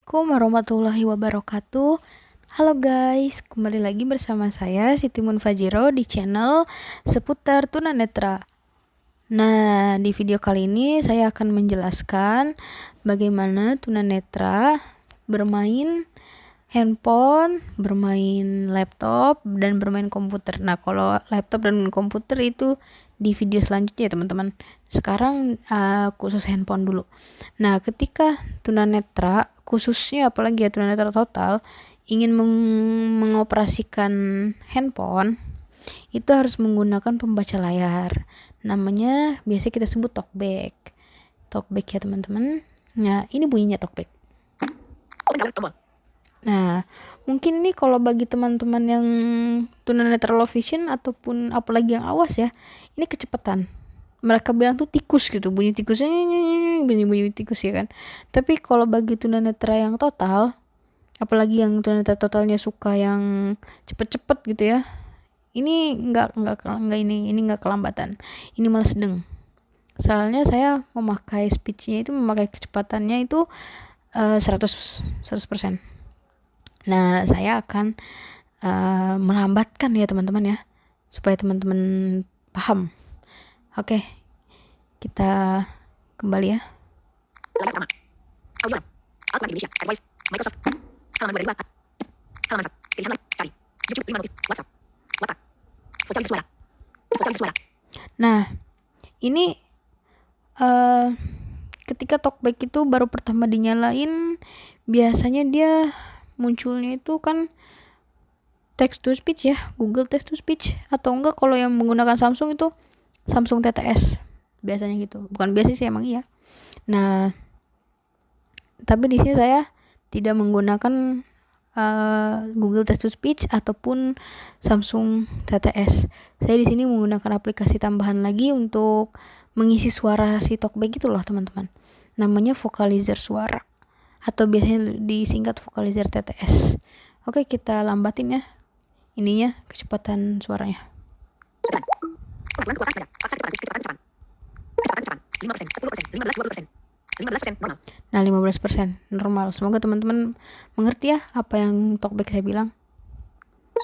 Assalamualaikum warahmatullahi wabarakatuh. Halo guys, kembali lagi bersama saya Siti Munfajiro di channel seputar tunanetra. Nah, di video kali ini saya akan menjelaskan bagaimana tunanetra bermain handphone, bermain laptop, dan bermain komputer. Nah, kalau laptop dan komputer itu di video selanjutnya ya teman-teman. Sekarang khusus handphone dulu. Nah, ketika tunanetra, khususnya apalagi ya tunanetra total, ingin mengoperasikan handphone, itu harus menggunakan pembaca layar. Namanya biasa kita sebut talkback. Talkback ya teman-teman. Nah, ini bunyinya talkback. Nah, mungkin ini kalau bagi teman-teman yang tunanetra low vision ataupun apalagi yang awas ya, ini kecepatan. Mereka bilang tuh tikus gitu, bunyi tikusnya, bunyi tikus ya kan. Tapi kalau bagi tunanetra yang total, apalagi yang tunanetra totalnya suka yang cepet-cepet gitu ya, ini enggak ini enggak kelambatan. Ini malah sedang. Soalnya saya memakai speech-nya itu memakai kecepatannya itu 100%. Nah, saya akan melambatkan ya teman-teman ya, supaya teman-teman paham. Oke, kita kembali ya. Layar pertama. Audio. Alt Indonesia. Advice. Microsoft. Halaman 22. Halaman 1. Pilihan lain. Cari. YouTube 5 notif. WhatsApp. WhatsApp. Vokalisasi suara. Vokalisasi suara. Nah, ini ketika talkback itu baru pertama dinyalain, biasanya dia munculnya itu kan text to speech ya, Google text to speech, atau enggak kalau yang menggunakan Samsung itu Samsung TTS biasanya gitu. Bukan biasa sih, emang iya. Nah, tapi di sini saya tidak menggunakan Google text to speech ataupun Samsung TTS. Saya di sini menggunakan aplikasi tambahan lagi untuk mengisi suara si talkback gitu loh teman-teman. Namanya vocalizer suara atau biasanya disingkat vocalizer TTS. Oke, kita lambatin ya ininya, kecepatan suaranya. Pengaturan kuota pada. Paksa kecepatan. Kecepatan 5%, 10%, 15%, 20%. 15% normal. Nah, 15% normal. Semoga teman-teman mengerti ya apa yang talkback saya bilang.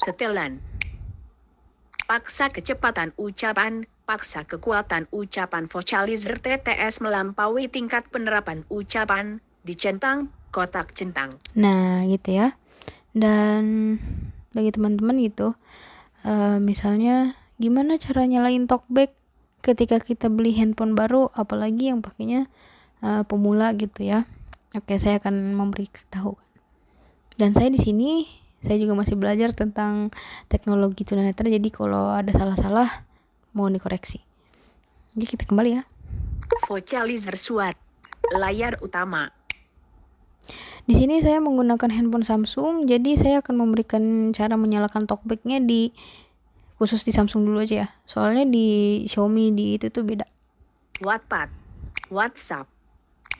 Setelan. Paksa kecepatan ucapan, paksa kekuatan ucapan vocalizer TTS melampaui tingkat penerapan ucapan, dicentang, kotak centang. Nah, gitu ya. Dan bagi teman-teman gitu, misalnya gimana cara nyalain talkback ketika kita beli handphone baru, apalagi yang pakainya pemula gitu ya. Oke, saya akan memberi tahu. Dan saya di sini saya juga masih belajar tentang teknologi tunanetra, jadi kalau ada salah-salah mohon dikoreksi. Jadi kita kembali ya. Vocalizer suara. Layar utama. Di sini saya menggunakan handphone Samsung, jadi saya akan memberikan cara menyalakan talkbacknya di khusus di Samsung dulu aja ya. Soalnya di Xiaomi di itu tuh beda. Wattpad. WhatsApp.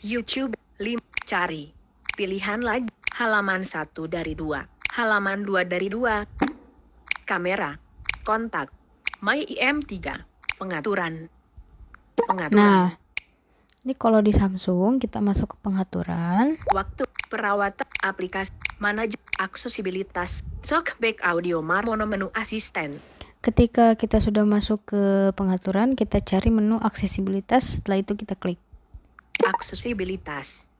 YouTube. 5. Cari. Pilihan lagi. Halaman 1 dari 2. Halaman 2 dari 2. Kamera. Kontak. My IM3. Pengaturan. Nah, ini kalau di Samsung kita masuk ke pengaturan. Waktu. Perawatan. Aplikasi. Manajer. Aksesibilitas. Talkback audio mono menu asisten. Ketika kita sudah masuk ke pengaturan, kita cari menu aksesibilitas, setelah itu kita klik. Aksesibilitas.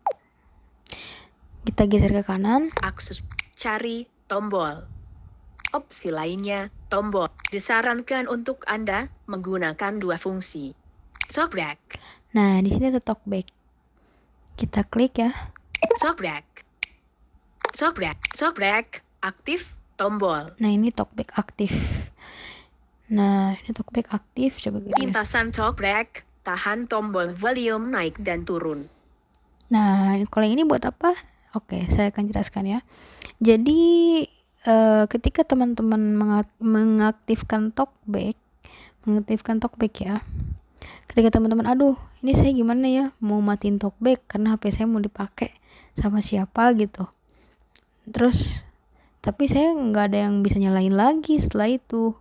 Kita geser ke kanan. Akses. Cari tombol. Opsi lainnya, tombol. Disarankan untuk Anda menggunakan 2 fungsi. Talkback. Nah, di sini ada talkback. Kita klik ya. Talkback. Talkback. Talkback. Aktif tombol. Nah, ini talkback aktif. Nah, ini talkback aktif. Coba kita. Pintasan talkback. Tahan tombol volume naik dan turun. Nah, kalau ini buat apa? Oke, saya akan jelaskan ya. Jadi, ketika teman-teman mengaktifkan talkback ya. Ketika teman-teman, aduh, ini saya gimana ya mau matiin talkback karena HP saya mau dipakai sama siapa gitu. Terus, tapi saya nggak ada yang bisa nyalain lagi setelah itu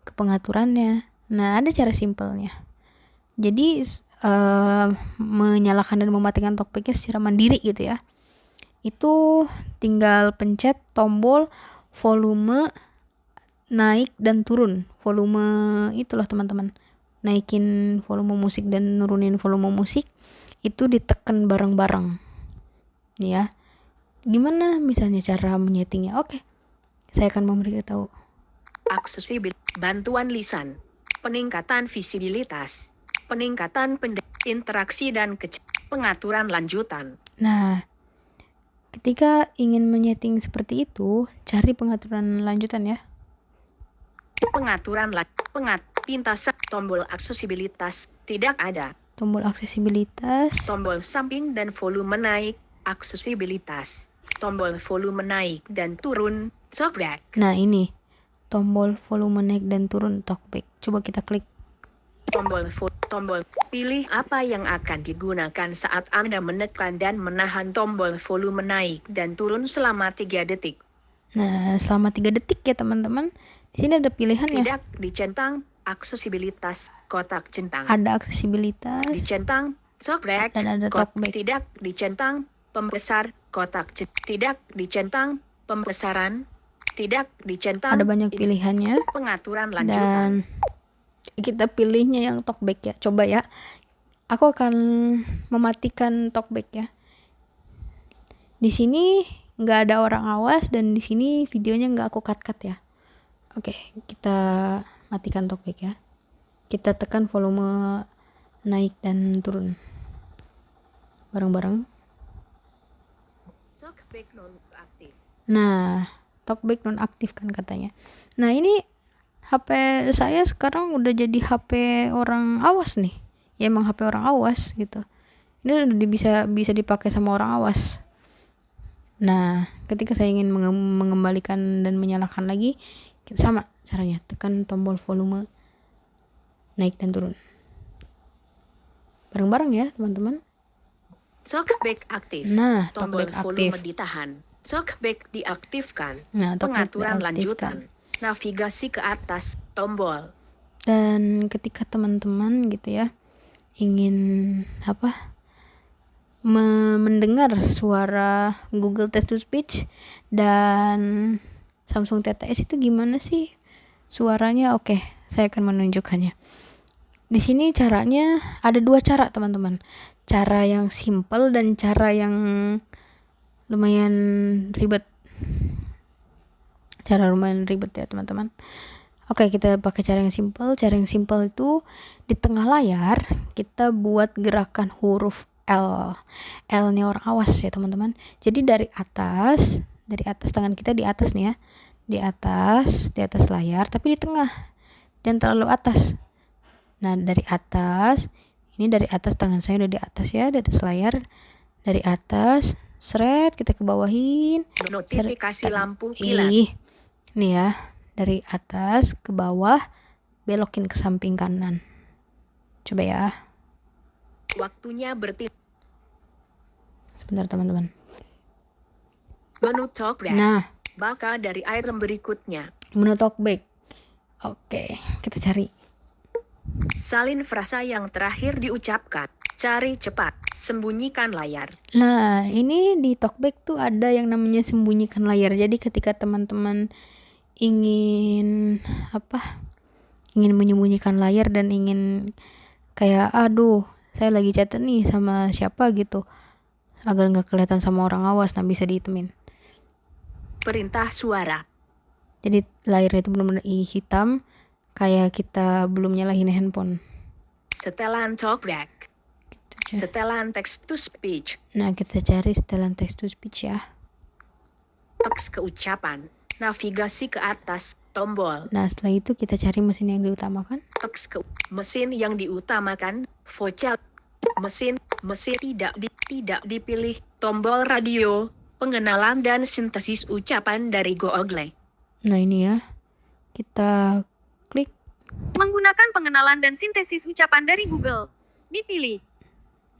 ke pengaturannya. Nah, ada cara simpelnya. Jadi menyalakan dan mematikan talkbacknya secara mandiri gitu ya. itu tinggal pencet tombol volume naik dan turun. Volume itulah teman-teman. Naikin volume musik dan nurunin volume musik itu ditekan bareng-bareng. Ya. Gimana misalnya cara menyetingnya? Oke. Saya akan memberitahu. Aksesibilitas, bantuan lisan, peningkatan visibilitas, peningkatan interaksi dan pengaturan lanjutan. Nah, ketika ingin menyeting seperti itu, cari pengaturan lanjutan ya. Pengaturan pintasan tombol aksesibilitas tidak ada. Tombol aksesibilitas. Tombol samping dan volume naik, aksesibilitas. Tombol volume naik dan turun, talkback. Nah ini, tombol volume naik dan turun talkback. Coba kita klik. Tombol, pilih apa yang akan digunakan saat Anda menekan dan menahan tombol volume naik dan turun selama 3 detik. Nah, selama 3 detik ya teman-teman. Di sini ada pilihannya. Tidak dicentang, aksesibilitas, kotak centang. Ada aksesibilitas. Dicentang, talkback. Dan ada talkback. Tidak dicentang, pembesar, kotak tidak dicentang, pembesaran. Tidak dicentang. Ada banyak pilihannya. Pengaturan lanjutan. Dan kita pilihnya yang talkback ya. Coba ya. Aku akan mematikan talkback ya. Di sini nggak ada orang awas dan di sini videonya nggak aku cut ya. Oke, kita matikan talkback ya. Kita tekan volume naik dan turun bareng-bareng. Talkback nonaktif. Nah, talkback nonaktif kan katanya. Nah, ini HP saya sekarang udah jadi HP orang awas nih. Ya emang HP orang awas gitu. Ini udah bisa dipakai sama orang awas. Nah, ketika saya ingin mengembalikan dan menyalakan lagi, sama caranya, tekan tombol volume naik dan turun bareng-bareng ya teman-teman. Talkback aktif. Nah, tombol talkback volume aktif. ditahan. Talkback diaktifkan. Nah, pengaturan lanjutan. Navigasi ke atas tombol. Dan ketika teman-teman gitu ya ingin mendengar suara Google Text to Speech dan Samsung TTS itu gimana sih suaranya? Oke, saya akan menunjukkannya. Di sini caranya ada 2 cara teman-teman. Cara yang simple dan cara yang lumayan ribet. Cara lumayan ribet ya teman-teman. Oke, kita pakai cara yang simple. Cara yang simple itu di tengah layar kita buat gerakan huruf L. L-nya orang awas ya teman-teman. Jadi dari atas tangan kita di atas nih ya. Di atas layar tapi di tengah. Dan terlalu atas. Nah, dari atas tangan saya udah di atas ya, di atas layar. Dari atas, seret kita ke bawahin. Notifikasi lampu kilat. Nih ya, dari atas ke bawah, belokin ke samping kanan. Coba ya. Waktunya Sebentar teman-teman. Menu talkback. Nah, bakal dari item berikutnya. Menu talkback. Oke, kita cari. Salin frasa yang terakhir diucapkan. Cari cepat. Sembunyikan layar. Nah, ini di talkback tuh ada yang namanya sembunyikan layar. Jadi ketika teman-teman ingin ingin menyembunyikan layar dan ingin kayak saya lagi chat nih sama siapa gitu agar nggak kelihatan sama orang awas, nah bisa dihitemin. Perintah suara. Jadi layarnya itu benar-benar hitam kayak kita belum nyalain handphone. Setelan talkback. Setelan text to speech. Nah, kita cari setelan text to speech ya. Teks keucapan. Navigasi ke atas tombol. Nah, setelah itu kita cari mesin yang diutamakan. Teks ke mesin yang diutamakan. Vocel. Mesin tidak dipilih. Tombol radio. Pengenalan dan sintesis ucapan dari Google. Nah, ini ya. Kita klik. Menggunakan pengenalan dan sintesis ucapan dari Google. Dipilih.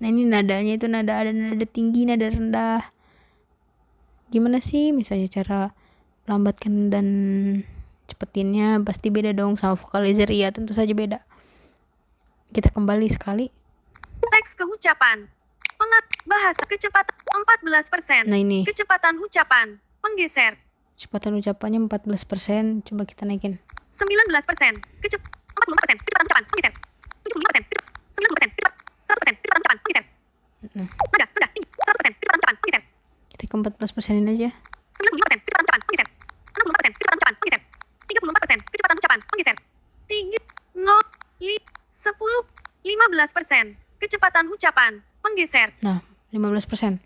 Nah, ini nadanya itu ada nada tinggi, nada rendah. Gimana sih misalnya cara lambatkan dan cepetinnya? Pasti beda dong sama vocalizer. Ya, tentu saja beda. Kita kembali sekali. Teks keucapan. Bahasa kecepatan 14%. Nah ini Kecepatan ucapan. Penggeser. kecepatan ucapannya 14%. Coba kita naikin. 19%. 44%. Kecepatan ucapan. Penggeser. 75%. 90%. Kecepatan 100%. Kecepatan ucapan. Penggeser. Nada. Rendah. Tinggi. 100%. Kecepatan ucapan. Penggeser. Kita ke 14%-in aja. 95%. Kecepatan ucapan. Penggeser. 60%. Kecepatan ucapan. Penggeser. 34%. Kecepatan ucapan. Penggeser. 15%. Kecepatan ucapan. Penggeser. Nah 15%.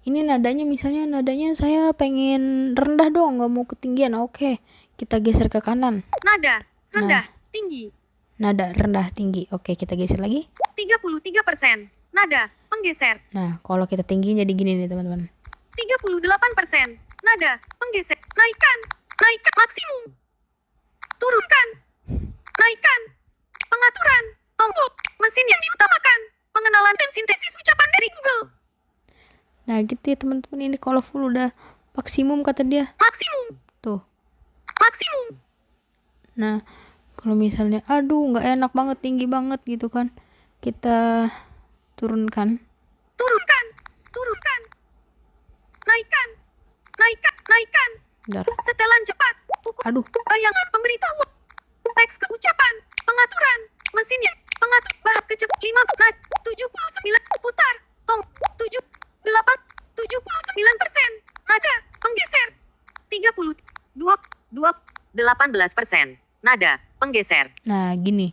Ini nadanya, misalnya nadanya saya pengen rendah dong, nggak mau ketinggian. Oke, kita geser ke kanan. Nada. Rendah. Tinggi. Nada rendah tinggi. Oke, kita geser lagi. 33%. Nada. Penggeser. Nah, kalau kita tinggi jadi gini nih teman-teman. 38%. Nada. Penggeser. Naikkan. Naikkan. Maksimum. Turunkan. Naikkan. Pengaturan. Tombol. Mesin yang diutamakan. Pengenalan dan sintesis ucapan dari Google. Nah gitu ya teman-teman, ini kalau full udah maksimum kata dia. Maksimum. Tuh. Maksimum. Nah kalau misalnya aduh nggak enak banget, tinggi banget gitu kan, kita turunkan. Turunkan. Turunkan. Naikkan. Naikkan. Naikkan. Bentar. Setelan cepat. Aduh. Bayangan pemberitahuan. Teks keucapan. Pengaturan. Mesin yang pengatur. Bahas kecepat 79. Putar. Tong. 79%. Nada. Penggeser. 18%. Nada. Penggeser. Nah gini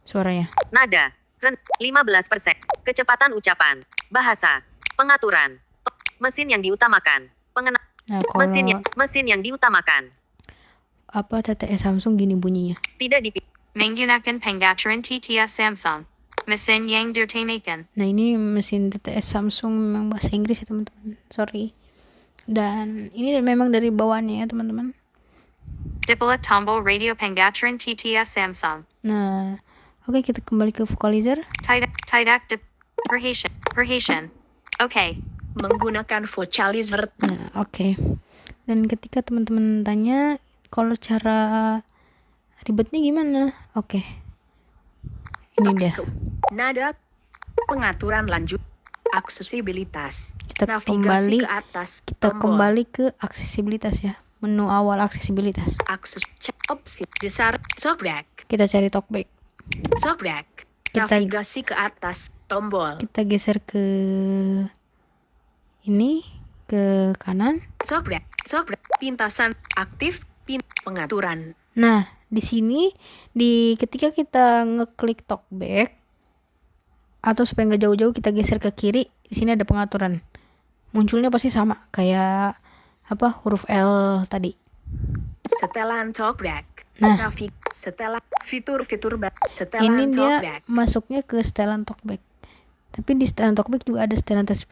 suaranya. Nada. 15%. Kecepatan ucapan. Bahasa. Pengaturan. Mesin yang diutamakan. Nah kalau Mesin yang diutamakan. apa TTS Samsung gini bunyinya. Tidak dipilih. Menggunakan pengaturan TTS Samsung. Mesin yang diutamakan. Nah ini mesin TTS Samsung memang bahasa Inggris ya teman-teman. Sorry. Dan ini memang dari bawaannya ya teman-teman. Dipilih tombol radio pengaturan TTS Samsung. Nah oke, kita kembali ke vocalizer. Tidak perhatian. Oke. Menggunakan vocalizer. Nah oke. Dan ketika teman-teman tanya kalau cara ribetnya gimana, oke. Ini dia. Nada. Pengaturan lanjut. Aksesibilitas. Kita Navigasi ke atas. Kita Tombol. kembali ke aksesibilitas ya. Menu awal aksesibilitas. Akses cek opsi. Besar. Talkback. Kita cari talkback. Talkback. Kita- Navigasi ke atas. Tombol. Kita geser ke ini, ke kanan. Talkback. Talkback. Pintasan. Aktif. Pengaturan. Nah, di sini ketika kita ngeklik talkback atau supaya nggak jauh-jauh kita geser ke kiri, di sini ada pengaturan. Munculnya pasti sama kayak huruf L tadi. Setelan talkback. Nah. Setelan fitur-fitur Ini setelan dia talkback. masuknya ke setelan talkback. Tapi di setelan talkback juga ada setelan text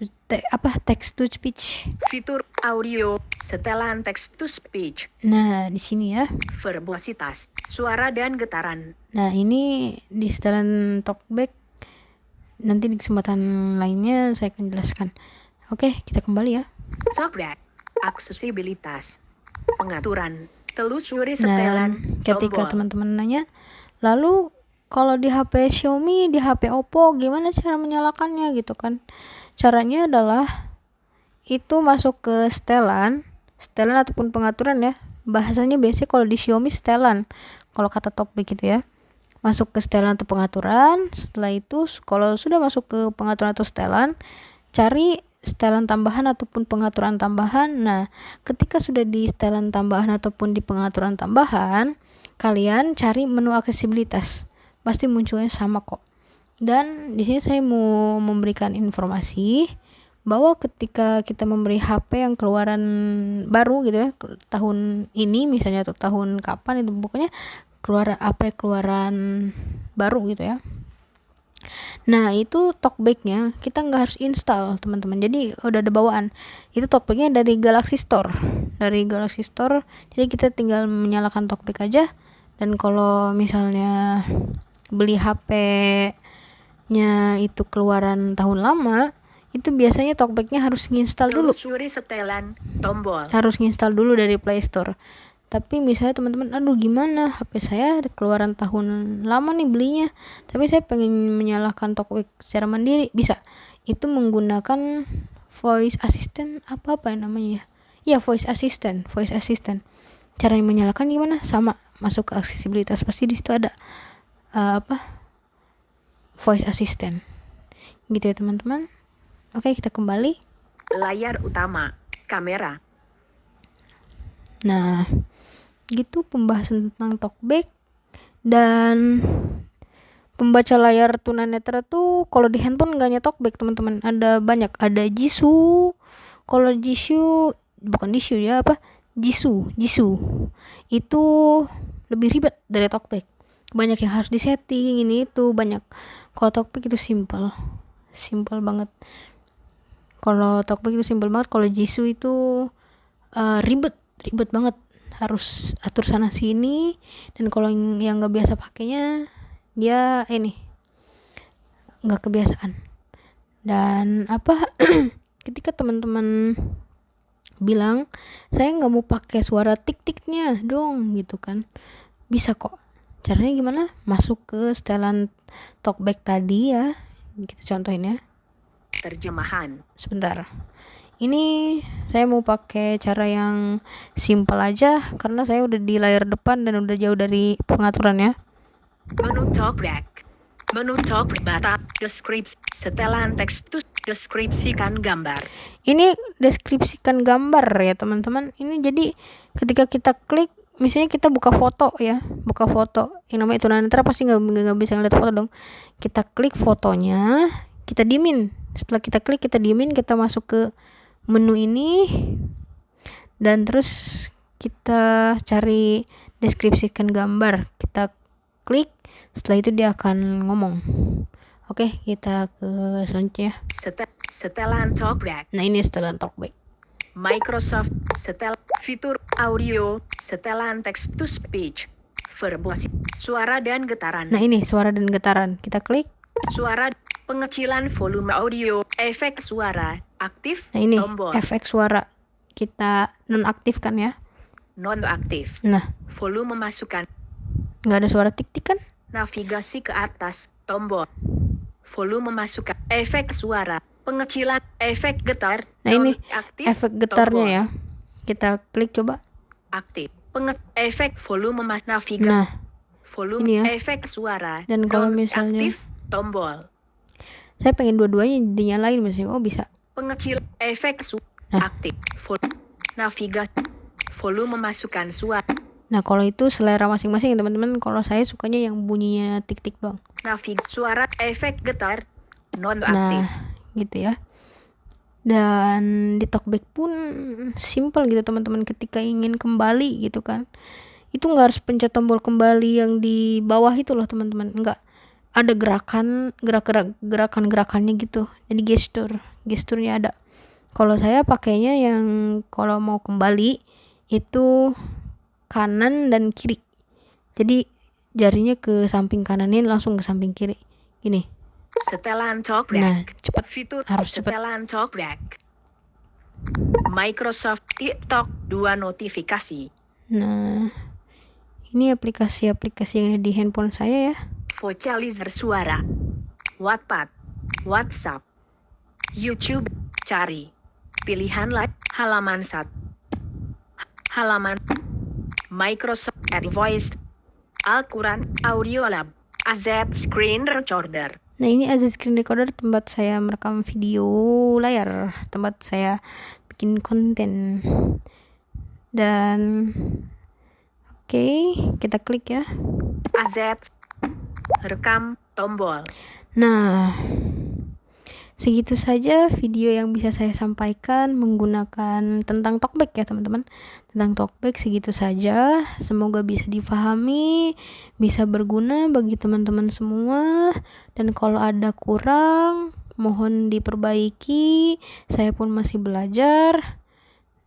to speech. Fitur audio. Setelan text to speech. Nah, di sini ya. Verbositas. Suara dan getaran. Nah, ini di setelan talkback. Nanti di kesempatan lainnya saya akan jelaskan. Oke, kita kembali ya. Talkback. Aksesibilitas. Pengaturan. Telusuri Nah, setelan. ketika Tombol. teman-teman nanya, lalu kalau di HP Xiaomi, di HP Oppo, gimana cara menyalakannya gitu kan? Caranya adalah itu masuk ke setelan ataupun pengaturan ya. Bahasanya biasanya kalau di Xiaomi setelan. Kalau kata talkback gitu ya. Masuk ke setelan atau pengaturan. Setelah itu kalau sudah masuk ke pengaturan atau setelan, cari setelan tambahan ataupun pengaturan tambahan. Nah, ketika sudah di setelan tambahan ataupun di pengaturan tambahan, kalian cari menu aksesibilitas. Pasti munculnya sama kok. Dan di sini saya mau memberikan informasi bahwa ketika kita memberi HP yang keluaran baru gitu ya, tahun ini misalnya atau tahun kapan itu, pokoknya keluaran baru gitu ya. Nah, itu talkbacknya kita nggak harus install teman-teman, jadi udah ada bawaan. Itu talkbacknya dari Galaxy Store. Jadi kita tinggal menyalakan talkback aja. Dan kalau misalnya beli HP-nya itu keluaran tahun lama, itu biasanya talkbacknya harus nginstal dulu. Telusuri setelan. Tombol. Harus nginstal dulu dari Play Store. Tapi misalnya teman-teman, aduh gimana, HP saya keluaran tahun lama nih belinya, tapi saya pengen menyalakan TalkBack secara mandiri, bisa. Itu menggunakan voice assistant, apa namanya ya, voice assistant. Cara menyalakan gimana? Sama, masuk ke aksesibilitas, pasti di situ ada voice assistant gitu ya teman-teman. Oke, kita kembali. Layar utama, kamera. Nah, gitu pembahasan tentang TalkBack. Dan pembaca layar tunanetra tuh kalau di handphone nggak hanya TalkBack teman-teman, ada banyak, ada Jisoo. Kalau Jisoo bukan Jisoo ya, Jisoo itu lebih ribet dari TalkBack, banyak yang harus disetting, ini itu banyak. Kalau TalkBack itu simple banget. Kalau TalkBack itu simple banget. Kalau Jisoo itu ribet banget, harus atur sana sini. Dan kalau yang nggak biasa pakainya, dia nggak kebiasaan. Dan ketika teman-teman bilang, saya nggak mau pakai suara tik-tiknya dong gitu kan, bisa kok. Caranya gimana? Masuk ke setelan TalkBack tadi ya, kita contohin ya. Terjemahan. Sebentar, ini saya mau pakai cara yang simple aja karena saya udah di layar depan dan udah jauh dari pengaturan ya. Menu TalkBack. Menu TalkBack bata. Deskripsi. Setelan teks tuh. Deskripsikan gambar. Ini deskripsikan gambar ya teman-teman. Ini jadi ketika kita klik, misalnya kita buka foto ya, yang namanya tunanetra pasti nggak bisa ngeliat foto dong. Kita klik fotonya, kita diemin. Setelah kita klik, kita diemin, kita masuk ke menu ini, dan terus kita cari deskripsikan gambar, kita klik. Setelah itu dia akan ngomong. Oke, kita ke selanjutnya. Setelan TalkBack. Nah, ini setelan TalkBack. Microsoft setel fitur audio, setelan text to speech, verbasi, suara dan getaran. Nah, ini suara dan getaran. Kita klik. Suara, pengecilan volume audio, efek suara, aktif, Nah, ini tombol. efek suara. Kita nonaktifkan ya. Non-aktif. Nah, Volume memasukkan. nggak ada suara tik-tik kan? Navigasi ke atas, tombol. Volume memasukkan. Efek suara, pengecilan, efek getar. Nah, ini non-aktif, efek getarnya tombol. ya. Kita klik coba. Aktif. Efek volume navigasi. Nah, Volume, ini ya. efek suara. Dan kalau misalnya aktif, tombol. saya pengen dua-duanya dinyalain misalnya, oh bisa. Pengecil, efek aktif. Navigasi. Volume memasukkan suara. Nah, kalau itu selera masing-masing teman-teman. Kalau saya sukanya yang bunyinya tik-tik doang. Suara, efek getar, non-aktif. Nah, gitu ya. Dan di TalkBack pun simple gitu teman-teman, ketika ingin kembali gitu kan, itu nggak harus pencet tombol kembali yang di bawah itu loh teman-teman, nggak, ada gerakannya gitu, jadi gesturnya ada. Kalau saya pakainya yang kalau mau kembali itu kanan dan kiri, jadi jarinya ke samping kananin langsung ke samping kiri gini. Setelan TalkBack. Nah, cepat, Fitur harus cepat. setelan TalkBack. Microsoft TikTok 2 notifikasi. Nah, ini aplikasi-aplikasi yang ada di handphone saya ya. Vocalizer suara. Wattpad, WhatsApp, YouTube, cari. Pilihan like, halaman 1. Halaman Microsoft Voice, Al-Quran, Audiolab, AZ Screen Recorder. Nah, ini AZ Screen Recorder, tempat saya merekam video layar, tempat saya bikin konten. Dan oke, kita klik ya. AZ rekam tombol. Nah, segitu saja video yang bisa saya sampaikan menggunakan tentang TalkBack ya teman-teman. Tentang TalkBack segitu saja. Semoga bisa dipahami, bisa berguna bagi teman-teman semua. Dan kalau ada kurang, mohon diperbaiki. Saya pun masih belajar.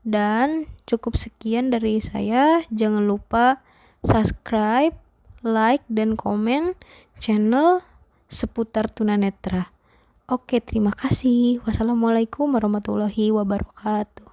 Dan cukup sekian dari saya. Jangan lupa subscribe, like, dan komen channel Seputar Tunanetra. Oke, terima kasih. Wassalamualaikum warahmatullahi wabarakatuh.